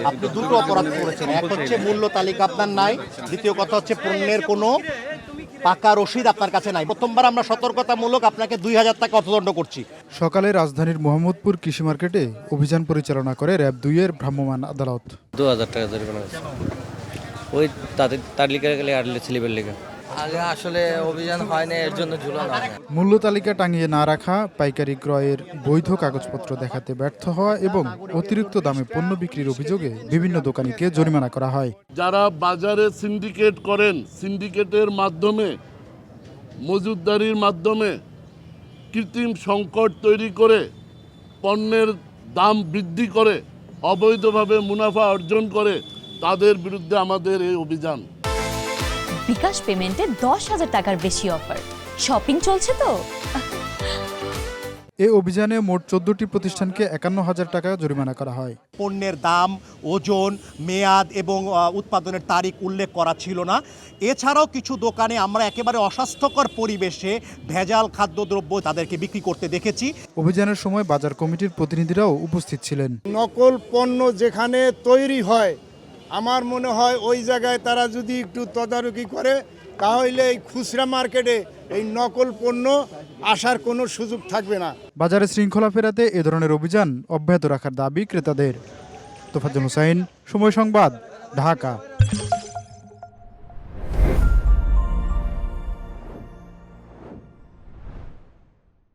আপনি দুটো অপরাধ করেছেন, এক হচ্ছে মূল্য তালিকা আপনার নাই, দ্বিতীয় কথা হচ্ছে পণ্যের কোনো পাকা রসিদ আপনার কাছে নাই। প্রথমবার আমরা সতর্কতামূলক আপনাকে 2000 টাকা অর্থদণ্ড করছি। সকালে রাজধানীর মোহাম্মদপুর কৃষি মার্কেটে অভিযান পরিচালনা করে র্যাব 2 এর ভ্রাম্যমাণ আদালত। 2000 টাকা জরিমানা হয়েছে ওই তাদের তালিকার গেলে আড়লে স্লিপের লেগে। আগে আসলে অভিযান হয়নি, এর জন্য ঝুলানো হয়। মূল্য তালিকা টাঙিয়ে না রাখা, পাইকারি ক্রয়ের বৈধ কাগজপত্র দেখাতে ব্যর্থ হওয়া এবং অতিরিক্ত দামে পণ্য বিক্রির অভিযোগে বিভিন্ন দোকানিকে জরিমানা করা হয়। যারা বাজারে সিন্ডিকেট করেন, সিন্ডিকেটের মাধ্যমে মজুতদারির মাধ্যমে কৃত্রিম সংকট তৈরি করে পণ্যের দাম বৃদ্ধি করে অবৈধভাবে মুনাফা অর্জন করে, তাদের বিরুদ্ধে আমাদের এই অভিযান। বিকাশ পেমেন্টে 10,000 টাকার বেশি অফার, শপিং চলছে তো। এই অভিযানে মোট 14টি প্রতিষ্ঠানকে 51,000 টাকা জরিমানা করা হয়। পণ্যের দাম, ওজন, মেয়াদ এবং উৎপাদনের তারিখ উল্লেখ করা ছিল না। এছাড়াও কিছু দোকানে আমরা একেবারে অস্বাস্থ্যকর পরিবেশে ভেজাল খাদ্যদ্রব্য তাদেরকে বিক্রি করতে দেখেছি। অভিযানের সময় বাজার কমিটির প্রতিনিধিরাও উপস্থিত ছিলেন। নকল পণ্য যেখানে তৈরি হয়, আমার মনে হয় ওই জায়গায় তারা যদি একটু তদারকি করে, তাহলে এই খুচরা মার্কেটে এই নকল পণ্য আসার কোনো সুযোগ থাকবে না। বাজারে শৃঙ্খলা ফেরাতে এ ধরনের অভিযান অব্যাহত রাখার দাবি ক্রেতাদের। তোফাজ্জল হোসাইন, সময় সংবাদ, ঢাকা।